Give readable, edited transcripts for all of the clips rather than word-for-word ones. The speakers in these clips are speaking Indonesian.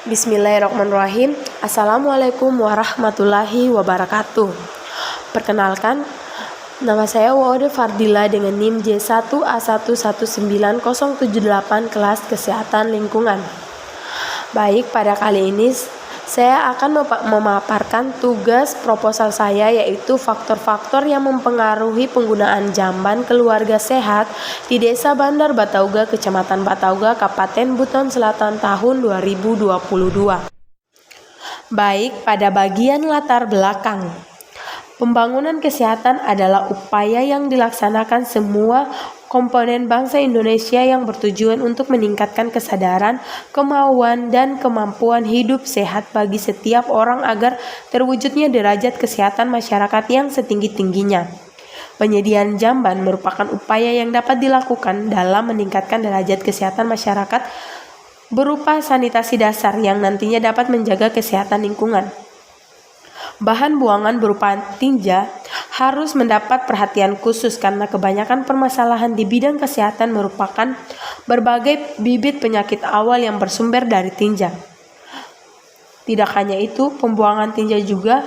Bismillahirrahmanirrahim. Assalamualaikum warahmatullahi wabarakatuh. Perkenalkan, nama saya Waude Fardila dengan NIM J1A1190078 kelas Kesehatan Lingkungan. Baik, pada kali ini saya akan memaparkan tugas proposal saya, yaitu faktor-faktor yang mempengaruhi penggunaan jamban keluarga sehat di Desa Bandar Batauga, Kecamatan Batauga, Kabupaten Buton Selatan tahun 2022. Baik, pada bagian latar belakang. Pembangunan kesehatan adalah upaya yang dilaksanakan semua komponen bangsa Indonesia yang bertujuan untuk meningkatkan kesadaran, kemauan, dan kemampuan hidup sehat bagi setiap orang agar terwujudnya derajat kesehatan masyarakat yang setinggi-tingginya. Penyediaan jamban merupakan upaya yang dapat dilakukan dalam meningkatkan derajat kesehatan masyarakat berupa sanitasi dasar yang nantinya dapat menjaga kesehatan lingkungan. Bahan buangan berupa tinja harus mendapat perhatian khusus karena kebanyakan permasalahan di bidang kesehatan merupakan berbagai bibit penyakit awal yang bersumber dari tinja. Tidak hanya itu, pembuangan tinja juga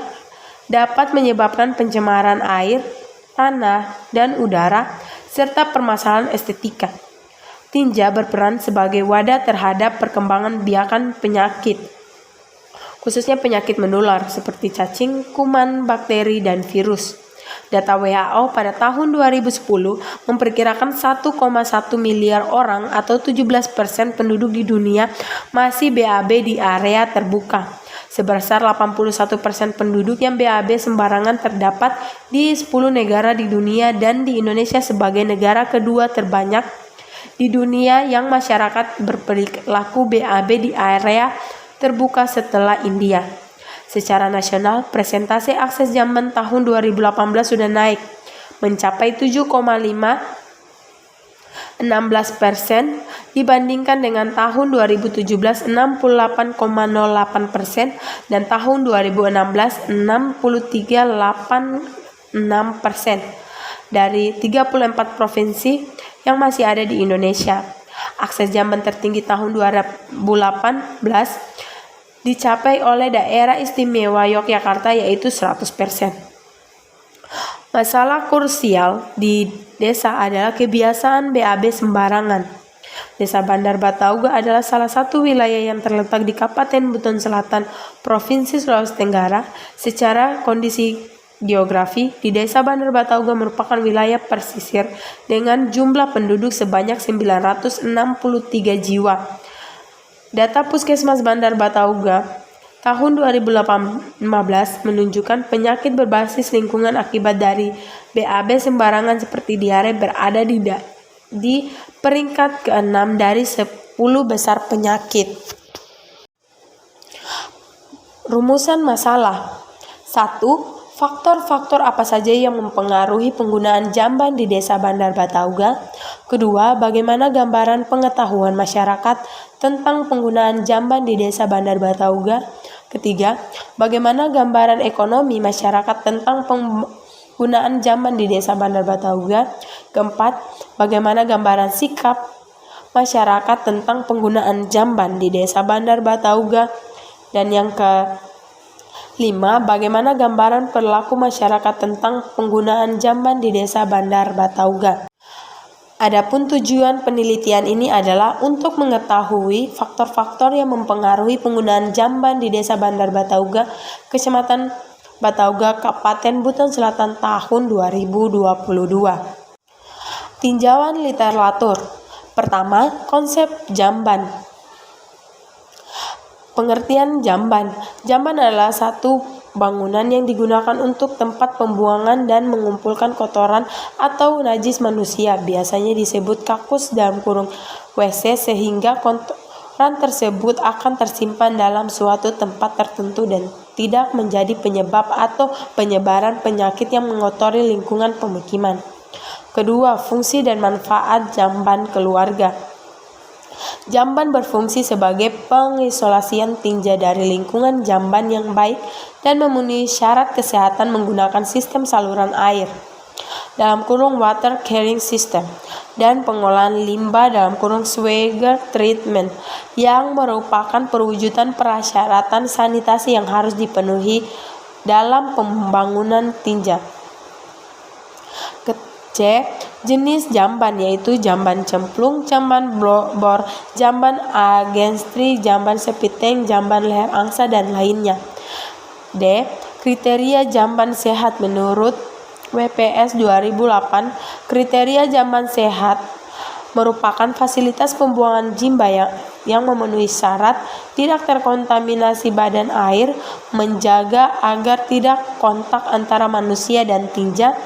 dapat menyebabkan pencemaran air, tanah, dan udara, serta permasalahan estetika. Tinja berperan sebagai wadah terhadap perkembangan biakan penyakit, khususnya penyakit menular seperti cacing, kuman, bakteri, dan virus. Data WHO pada tahun 2010 memperkirakan 1,1 miliar orang atau 17% penduduk di dunia masih BAB di area terbuka. Sebesar 81% penduduk yang BAB sembarangan terdapat di 10 negara di dunia, dan di Indonesia sebagai negara kedua terbanyak di dunia yang masyarakat berperilaku BAB di area terbuka setelah India. Secara nasional, persentase akses jamban tahun 2018 sudah naik mencapai 7,16% dibandingkan dengan tahun 2017 68,08% dan tahun 2016 63,86% dari 34 provinsi yang masih ada di Indonesia. Akses jamban tertinggi tahun 2018 dicapai oleh Daerah Istimewa Yogyakarta, yaitu 100%. Masalah krusial di desa adalah kebiasaan BAB sembarangan. Desa Bandar Batauga adalah salah satu wilayah yang terletak di Kabupaten Buton Selatan, Provinsi Sulawesi Tenggara. Secara kondisi geografi, di Desa Bandar Batauga merupakan wilayah pesisir dengan jumlah penduduk sebanyak 963 jiwa. Data Puskesmas Bandar Batauga tahun 2018 menunjukkan penyakit berbasis lingkungan akibat dari BAB sembarangan seperti diare berada di peringkat ke-6 dari 10 besar penyakit. Rumusan masalah. 1. Faktor-faktor apa saja yang mempengaruhi penggunaan jamban di Desa Bandar Batauga? Kedua, bagaimana gambaran pengetahuan masyarakat tentang penggunaan jamban di Desa Bandar Batauga? Ketiga, bagaimana gambaran ekonomi masyarakat tentang penggunaan jamban di Desa Bandar Batauga? Keempat, bagaimana gambaran sikap masyarakat tentang penggunaan jamban di Desa Bandar Batauga? Dan yang kelima, bagaimana gambaran perilaku masyarakat tentang penggunaan jamban di Desa Bandar Batauga? Adapun tujuan penelitian ini adalah untuk mengetahui faktor-faktor yang mempengaruhi penggunaan jamban di Desa Bandar Batauga, Kecamatan Batauga, Kabupaten Buton Selatan tahun 2022. Tinjauan literatur. Pertama, konsep jamban. Pengertian jamban. Jamban adalah satu bangunan yang digunakan untuk tempat pembuangan dan mengumpulkan kotoran atau najis manusia, biasanya disebut kakus dalam kurung WC, sehingga kotoran tersebut akan tersimpan dalam suatu tempat tertentu dan tidak menjadi penyebab atau penyebaran penyakit yang mengotori lingkungan pemukiman. Kedua, fungsi dan manfaat jamban keluarga. Jamban berfungsi sebagai pengisolasian tinja dari lingkungan jamban yang baik dan memenuhi syarat kesehatan menggunakan sistem saluran air. (water carrying system) dan pengolahan limbah (sewage treatment) yang merupakan perwujudan persyaratan sanitasi yang harus dipenuhi dalam pembangunan tinja. C. Jenis jamban yaitu jamban cemplung, jamban bor, jamban agestri, jamban sepiteng, jamban leher angsa, dan lainnya. D. Kriteria jamban sehat menurut WPS 2008. Kriteria jamban sehat merupakan fasilitas pembuangan limbah yang memenuhi syarat, tidak terkontaminasi badan air, menjaga agar tidak kontak antara manusia dan tinja,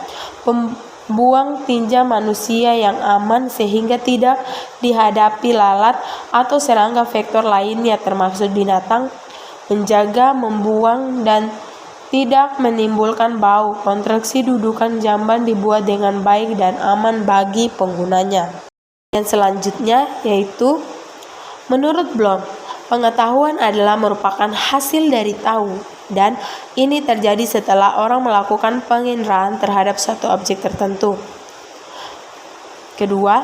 buang tinja manusia yang aman sehingga tidak dihadapi lalat atau serangga vektor lainnya termasuk binatang, menjaga, membuang, dan tidak menimbulkan bau. Konstruksi dudukan jamban dibuat dengan baik dan aman bagi penggunanya. Yang selanjutnya yaitu menurut Bloom, pengetahuan adalah merupakan hasil dari tahu, dan ini terjadi setelah orang melakukan penginderaan terhadap suatu objek tertentu. Kedua,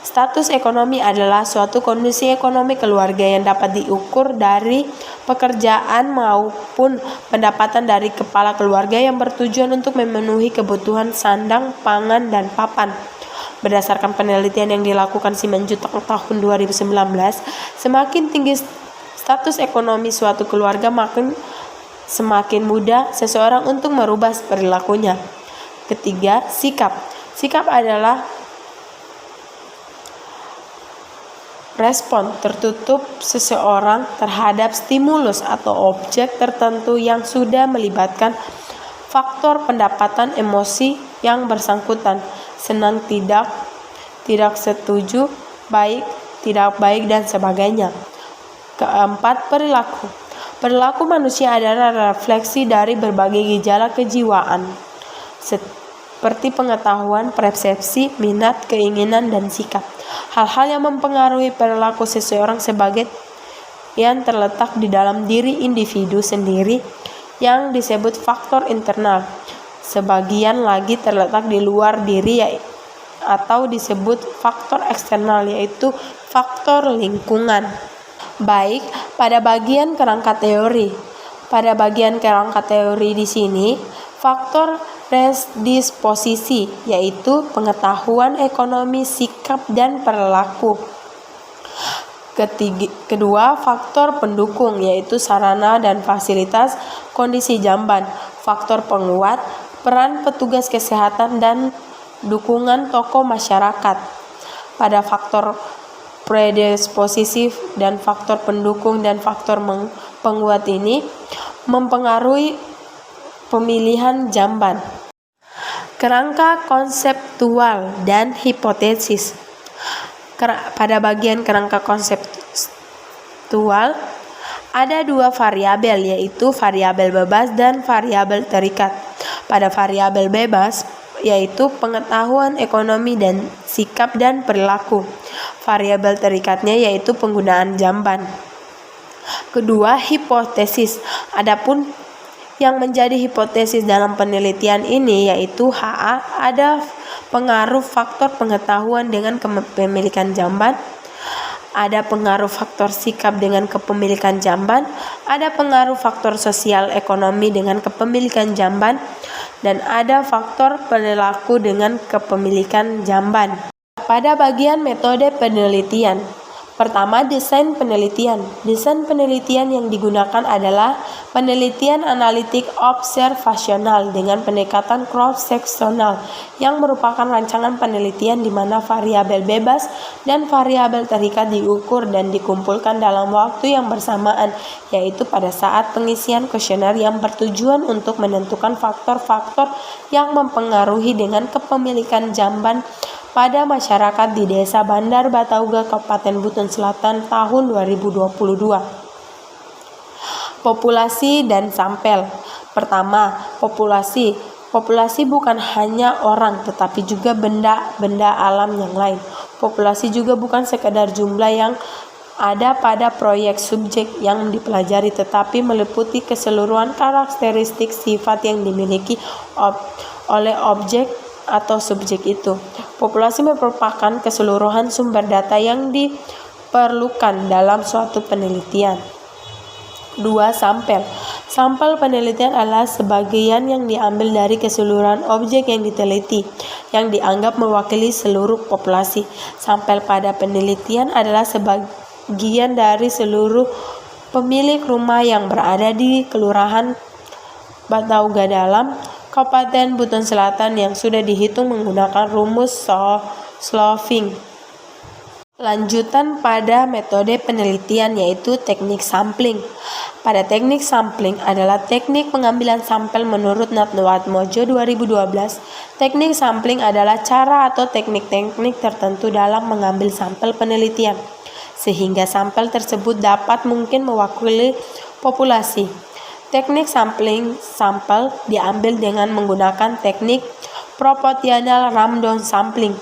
status ekonomi adalah suatu kondisi ekonomi keluarga yang dapat diukur dari pekerjaan maupun pendapatan dari kepala keluarga yang bertujuan untuk memenuhi kebutuhan sandang, pangan, dan papan. Berdasarkan penelitian yang dilakukan Simanjuntak tahun 2019, semakin tinggi status ekonomi suatu keluarga, semakin mudah seseorang untuk merubah perilakunya. Ketiga, sikap. Sikap adalah respon tertutup seseorang terhadap stimulus atau objek tertentu yang sudah melibatkan faktor pendapatan emosi yang bersangkutan, senang, tidak setuju, baik, tidak baik, dan sebagainya. Keempat, perilaku. Perilaku manusia adalah refleksi dari berbagai gejala kejiwaan, seperti pengetahuan, persepsi, minat, keinginan, dan sikap. Hal-hal yang mempengaruhi perilaku seseorang sebagai yang terletak di dalam diri individu sendiri yang disebut faktor internal. Sebagian lagi terletak di luar diri atau disebut faktor eksternal, yaitu faktor lingkungan. Baik, pada bagian kerangka teori. Pada bagian kerangka teori di sini, faktor predisposisi yaitu pengetahuan, ekonomi, sikap, dan perilaku. Kedua, faktor pendukung yaitu sarana dan fasilitas, kondisi jamban. Faktor penguat, peran petugas kesehatan dan dukungan tokoh masyarakat. Pada faktor predisposisi dan faktor pendukung dan faktor penguat ini mempengaruhi pemilihan jamban. Kerangka konseptual dan hipotesis. Pada bagian kerangka konseptual ada dua variabel, yaitu variabel bebas dan variabel terikat. Pada variabel bebas yaitu pengetahuan, ekonomi, dan sikap dan perilaku. Variabel terikatnya yaitu penggunaan jamban. Kedua, hipotesis. Adapun yang menjadi hipotesis dalam penelitian ini yaitu HA, ada pengaruh faktor pengetahuan dengan kepemilikan jamban, ada pengaruh faktor sikap dengan kepemilikan jamban, ada pengaruh faktor sosial ekonomi dengan kepemilikan jamban, dan ada faktor perilaku dengan kepemilikan jamban. Pada bagian metode penelitian, pertama, desain penelitian. Desain penelitian yang digunakan adalah penelitian analitik observasional dengan pendekatan cross-seksional yang merupakan rancangan penelitian di mana variabel bebas dan variabel terikat diukur dan dikumpulkan dalam waktu yang bersamaan, yaitu pada saat pengisian kuesioner yang bertujuan untuk menentukan faktor-faktor yang mempengaruhi dengan kepemilikan jamban pada masyarakat di Desa Bandar Batauga, Kabupaten Buton Selatan tahun 2022. Populasi dan sampel. Pertama, populasi. Populasi bukan hanya orang tetapi juga benda-benda alam yang lain. Populasi juga bukan sekadar jumlah yang ada pada proyek subjek yang dipelajari, tetapi meliputi keseluruhan karakteristik sifat yang dimiliki oleh objek atau subjek itu. Populasi merupakan keseluruhan sumber data yang diperlukan dalam suatu penelitian. 2. Sampel. Sampel penelitian adalah sebagian yang diambil dari keseluruhan objek yang diteliti, yang dianggap mewakili seluruh populasi. Sampel pada penelitian adalah sebagian dari seluruh pemilik rumah yang berada di Kelurahan Batauga Dalam, Kabupaten Buton Selatan yang sudah dihitung menggunakan rumus Sloving. Lanjutan pada metode penelitian yaitu teknik sampling. Pada teknik sampling adalah teknik pengambilan sampel menurut Natnawatmojo 2012. Teknik sampling adalah cara atau teknik-teknik tertentu dalam mengambil sampel penelitian, sehingga sampel tersebut dapat mungkin mewakili populasi. Teknik sampling sampel diambil dengan menggunakan teknik proportional random sampling.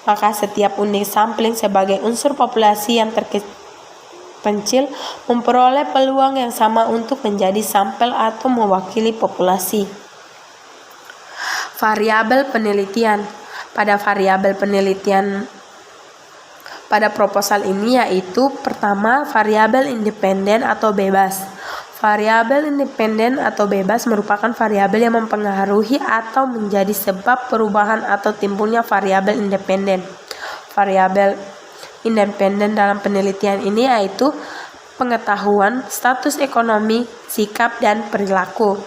Maka setiap unit sampling sebagai unsur populasi yang terpencil memperoleh peluang yang sama untuk menjadi sampel atau mewakili populasi. Variabel penelitian. Pada variabel penelitian pada proposal ini yaitu pertama, variabel independen atau bebas. Variabel independen atau bebas merupakan variabel yang mempengaruhi atau menjadi sebab perubahan atau timbulnya variabel independen. Variabel independen dalam penelitian ini yaitu pengetahuan, status ekonomi, sikap, dan perilaku.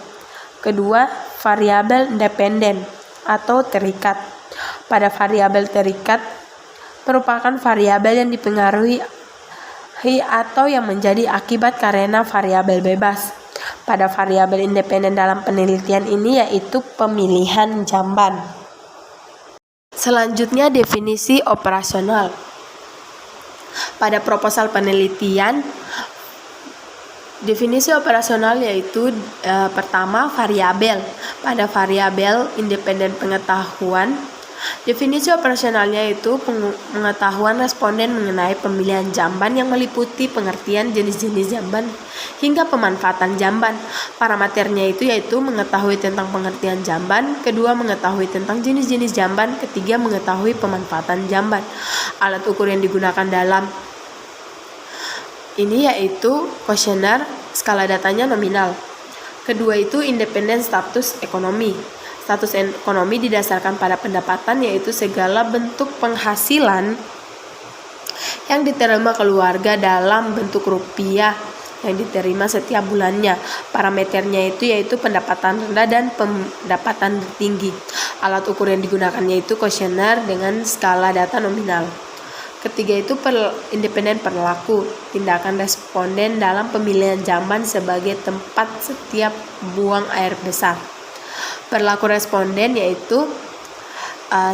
Kedua, variabel independen atau terikat. Pada variabel terikat merupakan variabel yang dipengaruhi atau yang menjadi akibat karena variabel bebas. Pada variabel independen dalam penelitian ini yaitu pemilihan jamban. Selanjutnya definisi operasional. Pada proposal penelitian, definisi operasional yaitu pertama, variabel. Pada variabel independen pengetahuan, definisi operasionalnya yaitu pengetahuan responden mengenai pemilihan jamban yang meliputi pengertian jenis-jenis jamban hingga pemanfaatan jamban. Parameternya itu yaitu mengetahui tentang pengertian jamban, kedua mengetahui tentang jenis-jenis jamban, ketiga mengetahui pemanfaatan jamban. Alat ukur yang digunakan dalam ini yaitu kuesioner, skala datanya nominal. Kedua itu independen status ekonomi. Status ekonomi didasarkan pada pendapatan yaitu segala bentuk penghasilan yang diterima keluarga dalam bentuk rupiah yang diterima setiap bulannya. Parameternya itu yaitu pendapatan rendah dan pendapatan tinggi. Alat ukur yang digunakan yaitu kuesioner dengan skala data nominal. Ketiga itu independen perilaku, tindakan responden dalam pemilihan jamban sebagai tempat setiap buang air besar. Perilaku responden yaitu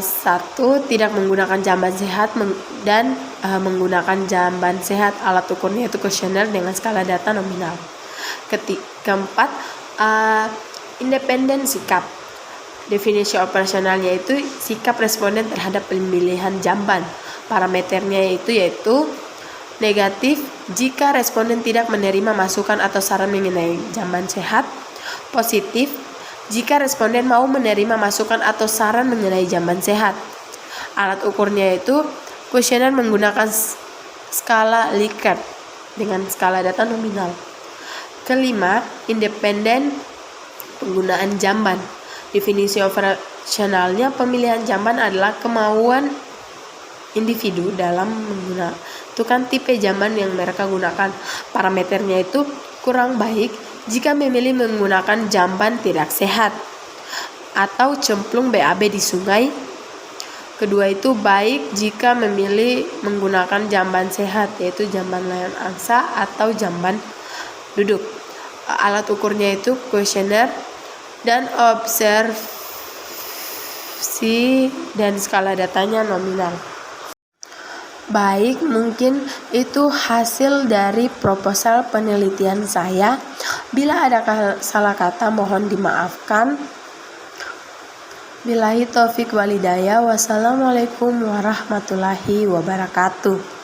satu, tidak menggunakan jamban sehat dan menggunakan jamban sehat. Alat ukurnya itu kuesioner dengan skala data nominal. Keempat, independen sikap. Definisi operasional yaitu sikap responden terhadap pemilihan jamban. Parameternya yaitu negatif jika responden tidak menerima masukan atau saran mengenai jamban sehat. Positif jika responden mau menerima masukan atau saran mengenai jamban sehat. Alat ukurnya itu kuesioner menggunakan skala Likert dengan skala data nominal. Kelima, independen penggunaan jamban. Definisi operasionalnya pemilihan jamban adalah kemauan individu dalam menentukan tipe jamban yang mereka gunakan. Parameternya itu kurang baik jika memilih menggunakan jamban tidak sehat atau cemplung BAB di sungai. Kedua itu baik jika memilih menggunakan jamban sehat yaitu jamban layang angsa atau jamban duduk. Alat ukurnya itu kuesioner dan observasi dan skala datanya nominal. Baik, mungkin itu hasil dari proposal penelitian saya. Bila ada salah kata mohon dimaafkan. Billahi taufik walhidayah. Wassalamualaikum warahmatullahi wabarakatuh.